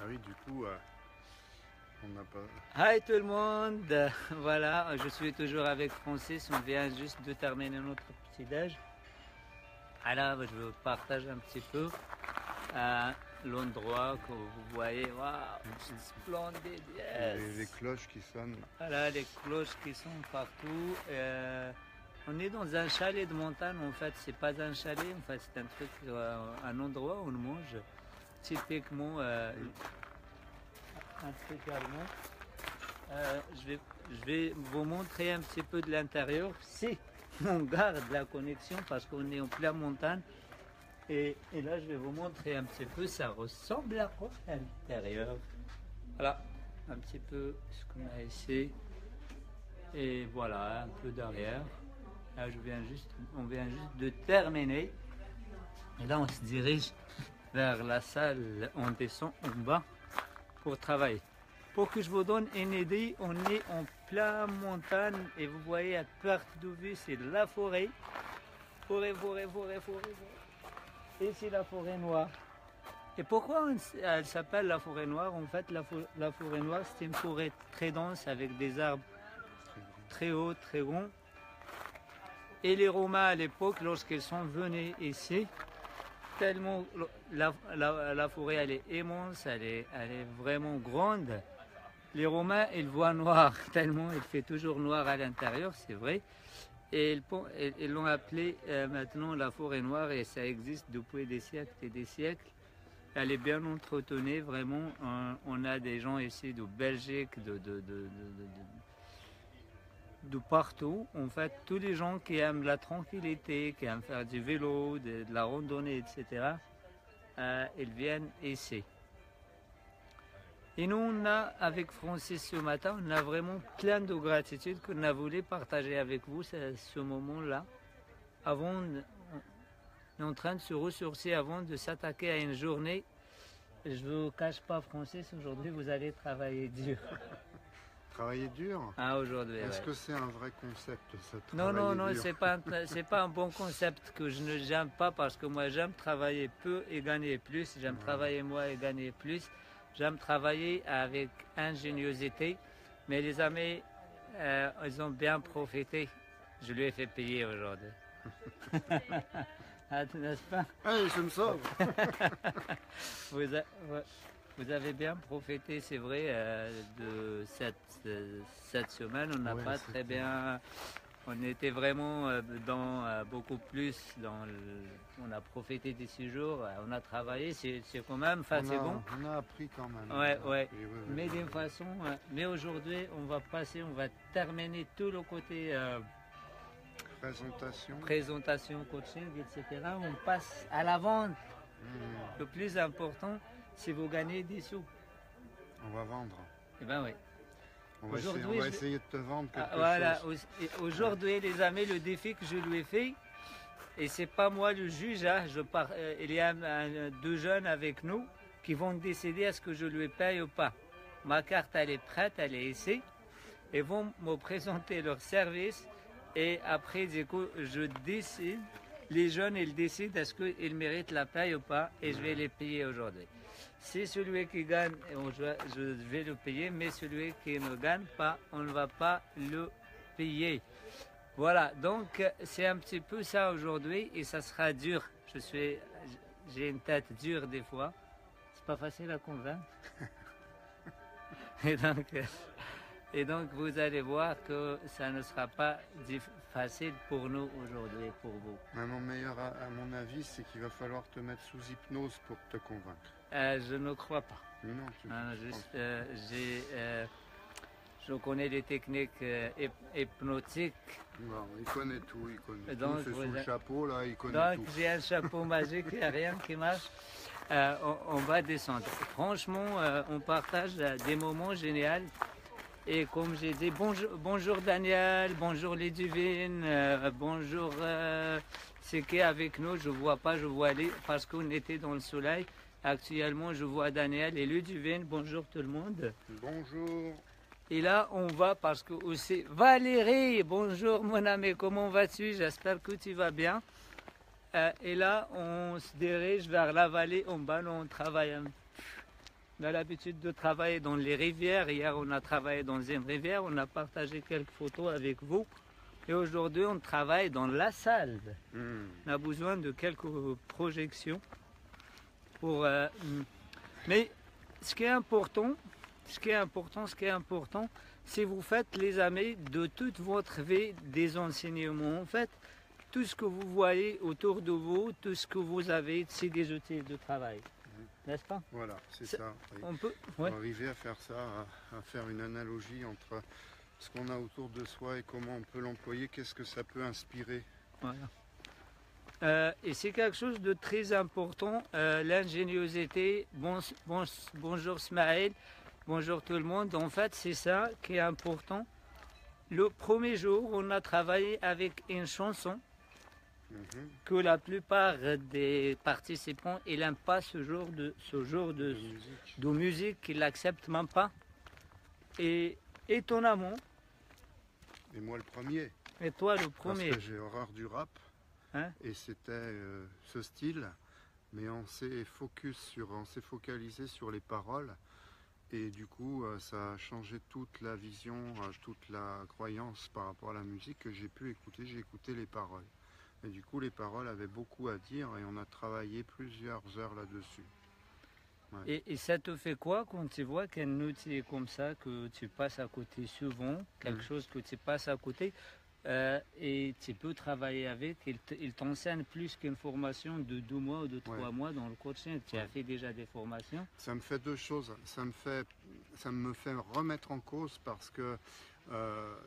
Ah oui, du coup, on n'a pas... Hi tout le monde, voilà, je suis toujours avec Francis, on vient juste de terminer notre petit déj. Alors je vous partage un petit peu l'endroit que vous voyez, waouh, c'est splendide, Les yes. cloches qui sonnent. Voilà, les cloches qui sont partout. On est dans un chalet de montagne, en fait, c'est pas un chalet, en fait, c'est un truc, un endroit où on mange typiquement, intégralement. Je vais vous montrer un petit peu de l'intérieur. Si on garde la connexion parce qu'on est en pleine montagne. Et là, je vais vous montrer un petit peu. Ça ressemble à quoi à l'intérieur. Voilà, un petit peu ce qu'on a ici. Et voilà, un peu derrière. Là, on vient juste de terminer. Et là, on se dirige vers la salle. On descend en bas pour travailler. Pour que je vous donne une idée, on est en pleine montagne et vous voyez à perte de vue, c'est la forêt. Forêt. Et c'est la forêt noire. Et pourquoi elle s'appelle la forêt noire? En fait, la forêt noire, c'est une forêt très dense avec des arbres très hauts, très ronds. Et les Romains à l'époque, lorsqu'ils sont venus ici, tellement la forêt elle est immense, elle est vraiment grande. Les Romains, ils voient noir, tellement il fait toujours noir à l'intérieur, c'est vrai. Et ils l'ont appelé maintenant la forêt noire et ça existe depuis des siècles et des siècles. Elle est bien entretenue, vraiment. On a des gens ici de Belgique, de partout. En fait, tous les gens qui aiment la tranquillité, qui aiment faire du vélo, de la randonnée, etc., ils viennent ici. Et nous, avec Francis ce matin, on a vraiment plein de gratitude qu'on a voulu partager avec vous ce moment-là. On est en train de se ressourcer avant de s'attaquer à une journée. Je ne vous cache pas, Francis, aujourd'hui, vous allez travailler dur. Travailler dur? Ah, aujourd'hui, Est-ce ouais. que c'est un vrai concept, ça, Non, travailler dur? c'est pas un bon concept que je ne j'aime pas parce que moi, j'aime travailler peu et gagner plus. J'aime travailler moins et gagner plus. J'aime travailler avec ingéniosité, mais les amis, ils ont bien profité. Je lui ai fait payer aujourd'hui. Ah, n'est-ce pas? Hey, je me sauve! Vous avez bien profité, c'est vrai, de cette semaine. On n'a pas très bien... On était vraiment beaucoup plus on a profité des 6 jours, on a travaillé, c'est quand même fatigant. On a appris quand même. Ouais. Appris, Mais d'une façon, mais aujourd'hui, on va terminer tout le côté présentation, coaching, etc. On passe à la vente. Le plus important, c'est vous gagner des sous. On va vendre. Eh ben oui. On va essayer de te vendre quelque chose. Voilà. Aujourd'hui, les amis, le défi que je lui ai fait, et c'est pas moi le juge, hein, il y a deux jeunes avec nous qui vont décider est-ce que je lui paye ou pas. Ma carte, elle est prête, elle est ici. Ils vont me présenter leur service et après, du coup, je décide. Les jeunes, ils décident est-ce qu'ils méritent la paye ou pas et je vais les payer aujourd'hui. Si celui qui gagne, je vais le payer, mais celui qui ne gagne pas, on ne va pas le payer. Voilà, donc c'est un petit peu ça aujourd'hui et ça sera dur. J'ai une tête dure des fois. C'est pas facile à convaincre. Et donc vous allez voir que ça ne sera pas facile pour nous aujourd'hui, pour vous. À mon avis, c'est qu'il va falloir te mettre sous hypnose pour te convaincre. Je ne crois pas. Non, je connais les techniques hypnotiques. Bon, il connaît tout, Donc, c'est sous le chapeau, là, il connaît tout. Donc j'ai un chapeau magique, il n'y a rien qui marche. On va descendre. Franchement, on partage des moments géniaux. Et comme j'ai dit, bonjour Daniel, bonjour Ludivine, bonjour c'est qui est avec nous, je vois pas, je vois les, parce qu'on était dans le soleil. Actuellement, je vois Daniel et Ludivine, bonjour tout le monde. Bonjour. Et là, on va parce que aussi, Valérie, bonjour mon ami, comment vas-tu? J'espère que tu vas bien. Et là, on se dirige vers la vallée en bas, on travaille On a l'habitude de travailler dans les rivières. Hier, on a travaillé dans une rivière. On a partagé quelques photos avec vous. Et aujourd'hui, on travaille dans la salle. On a besoin de quelques projections. Mais ce qui est important, c'est vous faites les amis de toute votre vie des enseignements. En fait, tout ce que vous voyez autour de vous, tout ce que vous avez, c'est des outils de travail. N'est-ce pas? Voilà, c'est ça. Oui. On peut arriver à faire ça, à faire une analogie entre ce qu'on a autour de soi et comment on peut l'employer, qu'est-ce que ça peut inspirer. Voilà. Et c'est quelque chose de très important, l'ingéniosité. Bonjour Smaël, bonjour tout le monde. En fait, c'est ça qui est important. Le premier jour, on a travaillé avec une chanson que la plupart des participants n'aiment pas ce genre de musique, qu'ils n'acceptent même pas. Et étonnamment. Et moi le premier. Et toi le premier. Parce que j'ai horreur du rap. Et c'était ce style. Mais on s'est focalisé sur les paroles. Et du coup, ça a changé toute la vision, toute la croyance par rapport à la musique que j'ai pu écouter. J'ai écouté les paroles. Et du coup, les paroles avaient beaucoup à dire et on a travaillé plusieurs heures là-dessus. Ouais. Et ça te fait quoi quand tu vois qu'un outil comme ça, que tu passes à côté souvent, quelque chose que tu passes à côté, et tu peux travailler avec, il t'enseigne plus qu'une formation de 2 mois ou de 3 mois dans le coaching. Tu as fait déjà des formations. Ça me fait deux choses. Ça me fait remettre en cause parce que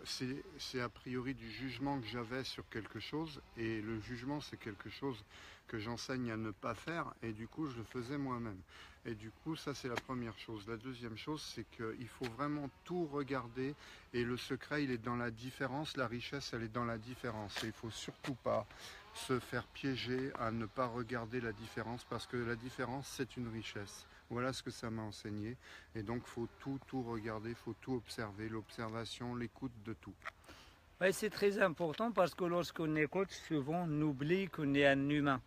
c'est a priori du jugement que j'avais sur quelque chose, et le jugement c'est quelque chose que j'enseigne à ne pas faire, et du coup je le faisais moi-même. Et du coup ça c'est la première chose. La deuxième chose, c'est qu'il faut vraiment tout regarder, et le secret il est dans la différence, la richesse elle est dans la différence, et il ne faut surtout pas se faire piéger à ne pas regarder la différence, parce que la différence c'est une richesse. Voilà ce que ça m'a enseigné, et donc il faut tout regarder, il faut tout observer, l'observation, l'écoute de tout. Ouais, c'est très important parce que lorsqu'on est coach, souvent on oublie qu'on est un humain.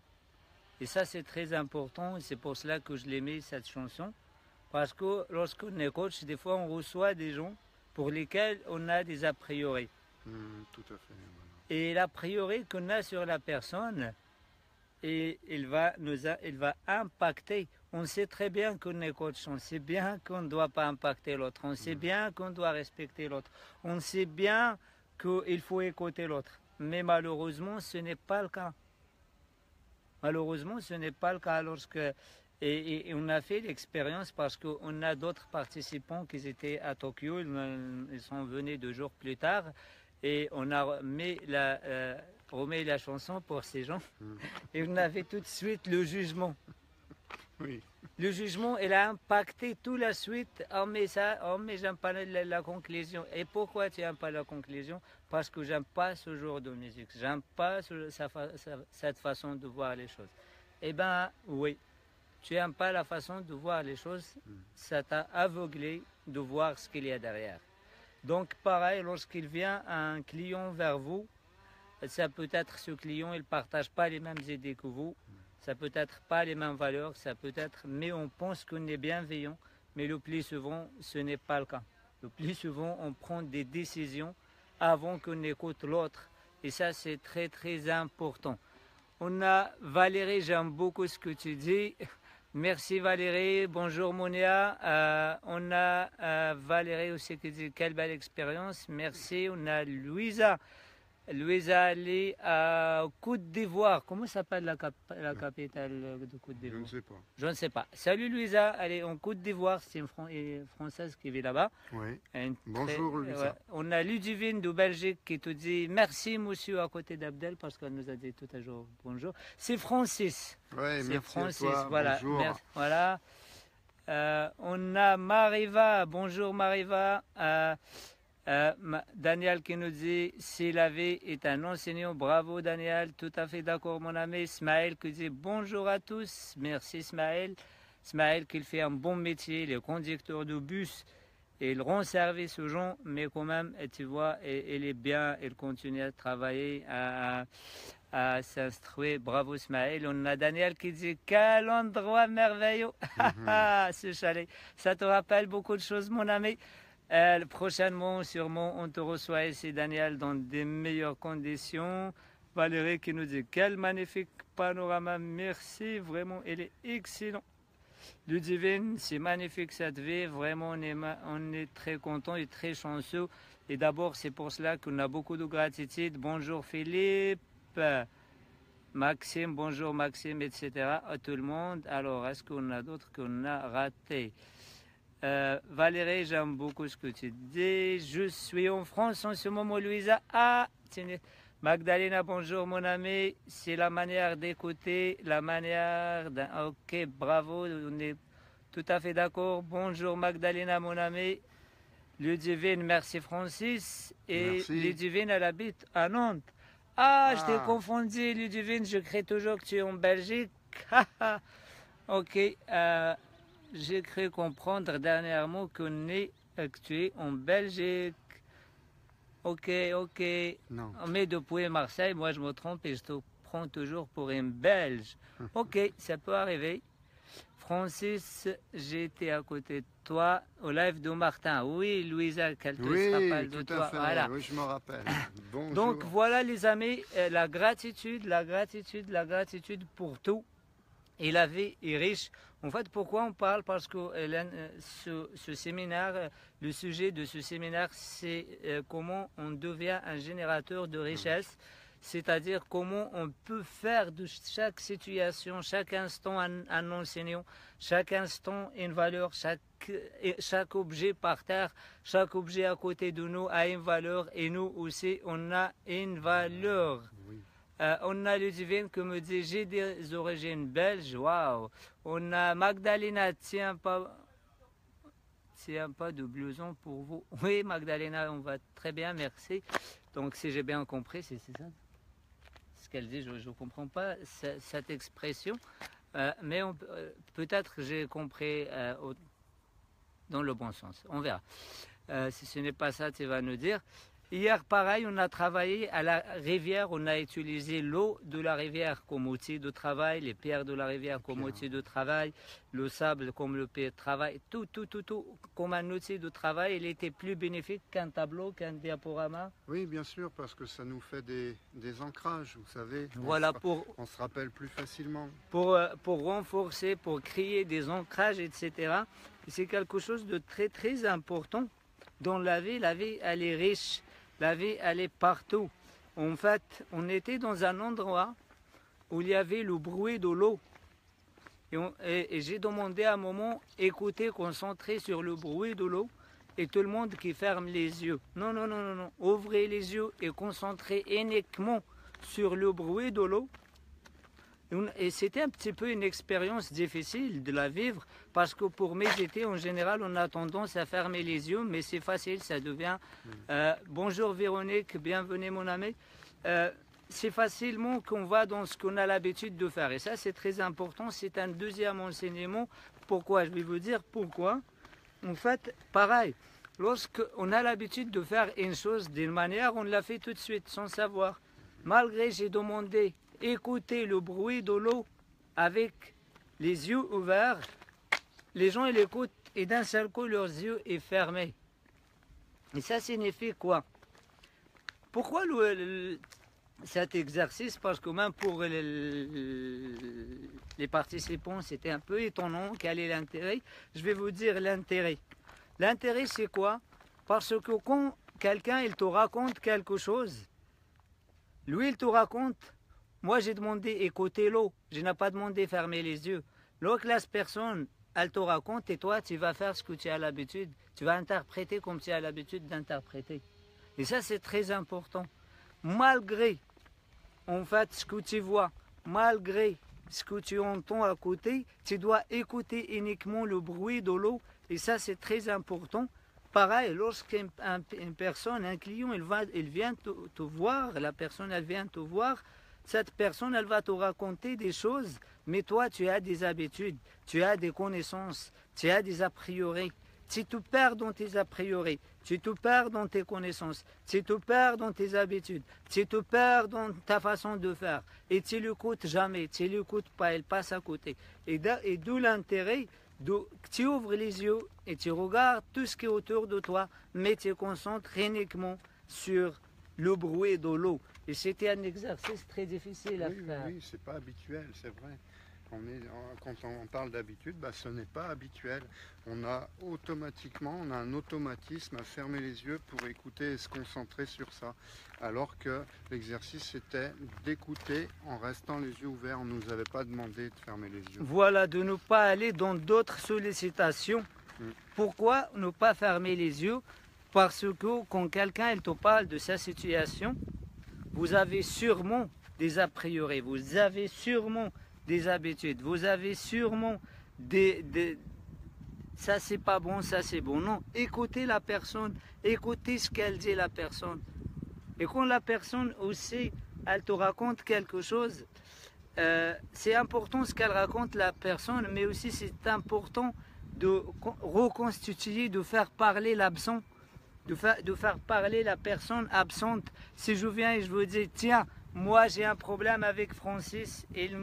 Et ça c'est très important, et c'est pour cela que je l'ai mis cette chanson. Parce que lorsqu'on est coach, des fois on reçoit des gens pour lesquels on a des a priori. Tout à fait. Voilà. Et l'a priori qu'on a sur la personne, et il va impacter. On sait très bien qu'on est coach, on sait bien qu'on ne doit pas impacter l'autre, on sait bien qu'on doit respecter l'autre, on sait bien qu'il faut écouter l'autre. Mais malheureusement, ce n'est pas le cas. Malheureusement, ce n'est pas le cas. Et on a fait l'expérience parce qu'on a d'autres participants qui étaient à Tokyo, ils sont venus 2 jours plus tard, et on a remis la chanson pour ces gens, et on avait tout de suite le jugement. Oui. Le jugement, il a impacté toute la suite. Oh mais j'aime pas la conclusion. Et pourquoi tu n'aimes pas la conclusion? Parce que j'aime pas ce genre de musique. J'aime pas cette façon de voir les choses. Eh bien, oui. Tu n'aimes pas la façon de voir les choses. Ça t'a aveuglé de voir ce qu'il y a derrière. Donc, pareil, lorsqu'il vient un client vers vous, ça peut être ce client, il ne partage pas les mêmes idées que vous. Ça peut être pas les mêmes valeurs, mais on pense qu'on est bienveillant, mais le plus souvent, ce n'est pas le cas. Le plus souvent, on prend des décisions avant qu'on écoute l'autre, et ça, c'est très, très important. On a Valérie, j'aime beaucoup ce que tu dis. Merci Valérie, bonjour Monia. On a Valérie aussi qui dit quelle belle expérience, merci. On a Louisa. Louisa, elle est à Côte d'Ivoire. Comment s'appelle la capitale de Côte d'Ivoire? Je ne sais pas. Je ne sais pas. Salut Louisa, elle est en Côte d'Ivoire. C'est une Française qui vit là-bas. Oui. Bonjour Louisa. Ouais. On a Ludivine de Belgique qui te dit merci monsieur à côté d'Abdel parce qu'elle nous a dit tout à l'heure bonjour. C'est Francis. Oui, merci Francis. à toi. Voilà. Bonjour. Merci. Voilà. On a Mariva. Bonjour Mariva. Daniel qui nous dit si la vie est un enseignant, bravo Daniel, tout à fait d'accord mon ami. Smaël qui dit bonjour à tous, merci Smaël. Smaël qui fait un bon métier, il est conducteur de bus, et il rend service aux gens, mais quand même, tu vois, il est bien, il continue à travailler. à s'instruire. Bravo Ismaël. On a Daniel qui dit quel endroit merveilleux. Ce chalet. Ça te rappelle beaucoup de choses, mon ami. Prochainement, sûrement, on te reçoit ici, Daniel, dans des meilleures conditions. Valérie qui nous dit quel magnifique panorama. Merci, vraiment, il est excellent. Ludivine, c'est magnifique cette vie. Vraiment, on est très content et très chanceux. Et d'abord, c'est pour cela qu'on a beaucoup de gratitude. Bonjour Philippe. Maxime, bonjour Maxime, etc. à tout le monde. Alors, est-ce qu'on a d'autres qu'on a ratés? Valérie, j'aime beaucoup ce que tu dis. Je suis en France en ce moment, Louisa. Magdalena, bonjour mon ami. C'est la manière d'écouter, la manière d'un... Ok, bravo, on est tout à fait d'accord. Bonjour Magdalena, mon ami. Ludivine, merci Francis. Et Merci. Ludivine, elle habite à Nantes. Ah, je t'ai confondu, Ludivine. Je crée toujours que tu es en Belgique. Ok. J'ai cru comprendre dernièrement que tu es en Belgique. Ok. Non. Mais depuis Marseille, moi je me trompe et je te prends toujours pour un Belge. Ok, ça peut arriver. Francis, j'étais à côté de toi au live de Martin. Oui, Louisa, qu'elle te se rappelle de tout toi. à fait. Voilà. Oui, je me rappelle. Bonjour. Donc voilà les amis, la gratitude pour tout. Et la vie est riche. En fait, pourquoi on parle? Parce que ce séminaire, le sujet de ce séminaire, c'est comment on devient un générateur de richesse. C'est-à-dire comment on peut faire de chaque situation, chaque instant un enseignant, chaque instant une valeur, chaque objet par terre, chaque objet à côté de nous a une valeur et nous aussi on a une valeur. Oui. On a Ludivine qui me dit j'ai des origines belges, waouh. On a Magdalena, tiens pas de blouson pour vous. Oui Magdalena, on va très bien, merci. Donc si j'ai bien compris, c'est ça ce qu'elle dit, je ne comprends pas cette expression, mais peut-être que j'ai compris dans le bon sens. On verra. Si ce n'est pas ça, tu vas nous dire. Hier, pareil, on a travaillé à la rivière, on a utilisé l'eau de la rivière comme outil de travail, les pierres de la rivière comme outil de travail, le sable comme le pied de travail, tout comme un outil de travail. Il était plus bénéfique qu'un tableau, qu'un diaporama. Oui, bien sûr, parce que ça nous fait des ancrages, vous savez. Voilà, on se rappelle plus facilement. Pour renforcer, pour créer des ancrages, etc. C'est quelque chose de très, très important dans la vie. La vie, elle est riche. La vie, elle est partout. En fait, on était dans un endroit où il y avait le bruit de l'eau. Et j'ai demandé à un moment, écoutez, concentrez sur le bruit de l'eau. Et tout le monde qui ferme les yeux. Non. Ouvrez les yeux et concentrez uniquement sur le bruit de l'eau. Et c'était un petit peu une expérience difficile de la vivre parce que pour méditer, en général, on a tendance à fermer les yeux, mais c'est facile, ça devient... bonjour Véronique, bienvenue mon ami. C'est facilement qu'on va dans ce qu'on a l'habitude de faire. Et ça, c'est très important. C'est un deuxième enseignement. Pourquoi? Je vais vous dire pourquoi. En fait, pareil, lorsqu'on a l'habitude de faire une chose d'une manière, on la fait tout de suite sans savoir. Malgré j'ai demandé... Écoutez le bruit de l'eau avec les yeux ouverts. Les gens ils écoutent et d'un seul coup leurs yeux sont fermés. Et ça signifie quoi? Pourquoi cet exercice? Parce que même pour les participants c'était un peu étonnant. Quel est l'intérêt? Je vais vous dire l'intérêt. L'intérêt c'est quoi? Parce que quand quelqu'un il te raconte quelque chose, lui il te raconte. Moi, j'ai demandé écouter l'eau. Je n'ai pas demandé fermer les yeux. L'autre personne, elle te raconte et toi, tu vas faire ce que tu as l'habitude. Tu vas interpréter comme tu as l'habitude d'interpréter. Et ça, c'est très important. Malgré, en fait, ce que tu vois, malgré ce que tu entends à côté, tu dois écouter uniquement le bruit de l'eau. Et ça, c'est très important. Pareil, lorsqu'une personne, un client, il vient te voir, la personne, elle vient te voir, cette personne, elle va te raconter des choses, mais toi, tu as des habitudes, tu as des connaissances, tu as des a priori. tu te perds dans tes a priori, tu te perds dans tes connaissances, tu te perds dans tes habitudes, tu te perds dans ta façon de faire. Et tu l'écoutes jamais, tu l'écoutes pas, elle passe à côté. Et d'où l'intérêt, tu ouvres les yeux et tu regardes tout ce qui est autour de toi, mais tu te concentres uniquement sur le bruit de l'eau. Et c'était un exercice très difficile à faire. Oui, c'est pas habituel, c'est vrai. Quand on parle d'habitude, ce n'est pas habituel. On a un automatisme à fermer les yeux pour écouter et se concentrer sur ça. Alors que l'exercice était d'écouter en restant les yeux ouverts. On ne nous avait pas demandé de fermer les yeux. Voilà, de ne pas aller dans d'autres sollicitations. Pourquoi ne pas fermer les yeux? Parce que quand quelqu'un te parle de sa situation, vous avez sûrement des a priori, vous avez sûrement des habitudes, vous avez sûrement ça c'est pas bon, ça c'est bon. Non, écoutez la personne, écoutez ce qu'elle dit la personne. Et quand la personne aussi, elle te raconte quelque chose, c'est important ce qu'elle raconte la personne, mais aussi c'est important de reconstituer, de faire parler l'absent, de faire parler la personne absente. Si je viens et je vous dis, tiens, moi j'ai un problème avec Francis, il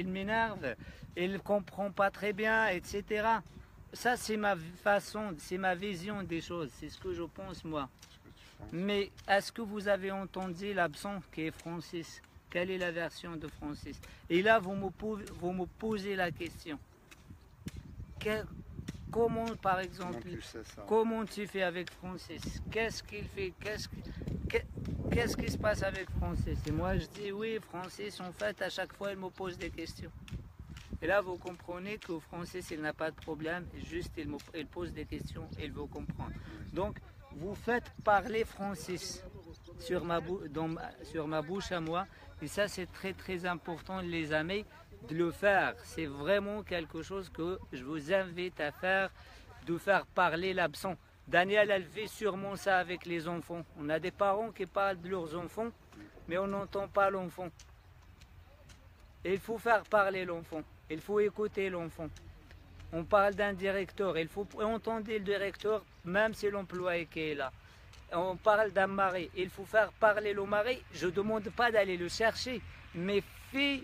m'énerve, il ne comprend pas très bien, etc. Ça c'est ma façon, c'est ma vision des choses, c'est ce que je pense moi. Mais est-ce que vous avez entendu l'absent qui est Francis? Quelle est la version de Francis? Et là vous me posez la question. Comment, par exemple, comment tu fais avec Francis? Qu'est-ce qu'il fait? Qu'est-ce qui se passe avec Francis? Et moi, je dis, oui, Francis, en fait, à chaque fois, il me pose des questions. Et là, vous comprenez que Francis, il n'a pas de problème, juste il pose des questions, il veut comprendre. Donc, vous faites parler Francis sur ma bouche à moi. Et ça, c'est très, très important, les amis, de le faire. C'est vraiment quelque chose que je vous invite à faire, de faire parler l'absent. Daniel, elle fait sûrement ça avec les enfants. On a des parents qui parlent de leurs enfants, mais on n'entend pas l'enfant. Il faut faire parler l'enfant. Il faut écouter l'enfant. On parle d'un directeur. Il faut entendre le directeur, même si l'employé qui est là. On parle d'un mari. Il faut faire parler le mari. Je ne demande pas d'aller le chercher, mais fais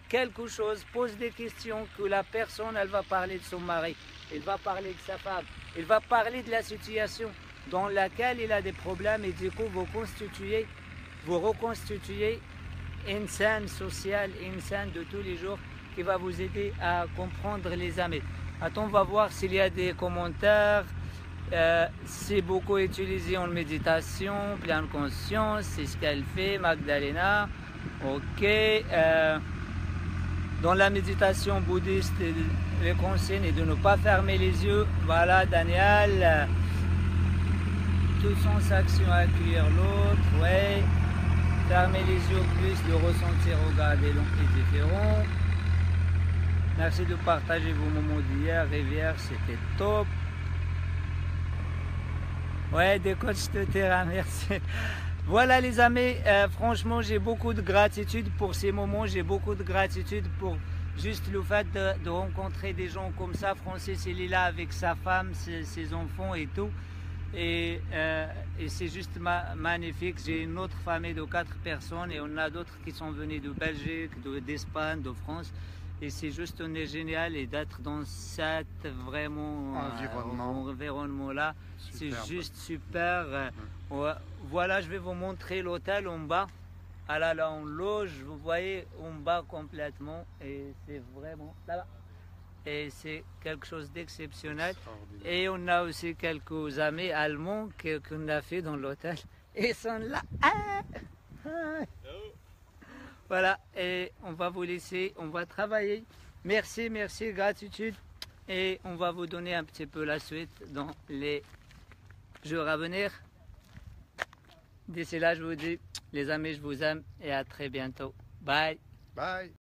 quelque chose, pose des questions que la personne, elle va parler de son mari. Elle va parler de sa femme. Il va parler de la situation dans laquelle il a des problèmes et du coup vous reconstituez une scène sociale, une scène de tous les jours qui va vous aider à comprendre les amis. Attends, on va voir s'il y a des commentaires. C'est beaucoup utilisé en méditation, pleine conscience, c'est ce qu'elle fait, Magdalena. Ok. Dans la méditation bouddhiste, le conseil est de ne pas fermer les yeux. Voilà, Daniel. Tout sens action à accueillir l'autre. Ouais. Fermer les yeux plus, le ressentir, regarder long et différent. Merci de partager vos moments d'hier. Rivière, c'était top. Ouais, des coachs de terrain, merci. Voilà les amis, franchement j'ai beaucoup de gratitude pour ces moments, j'ai beaucoup de gratitude pour juste le fait de rencontrer des gens comme ça. Francis il est là avec sa femme, ses enfants et tout. Et c'est juste magnifique. J'ai une autre famille de 4 personnes et on a d'autres qui sont venus de Belgique, d'Espagne, de France. Et c'est juste, on est génial et d'être dans cet vraiment environnement-là. C'est juste super. Voilà, je vais vous montrer l'hôtel en bas. Ah là, on loge, vous voyez, en bas complètement. Et c'est vraiment là-bas. Et c'est quelque chose d'exceptionnel. Et on a aussi quelques amis allemands qu'on a fait dans l'hôtel. Et ils sont là. Voilà, et on va vous laisser, on va travailler. Merci, merci, gratitude. Et on va vous donner un petit peu la suite dans les jours à venir. D'ici là, je vous dis, les amis, je vous aime et à très bientôt. Bye. Bye.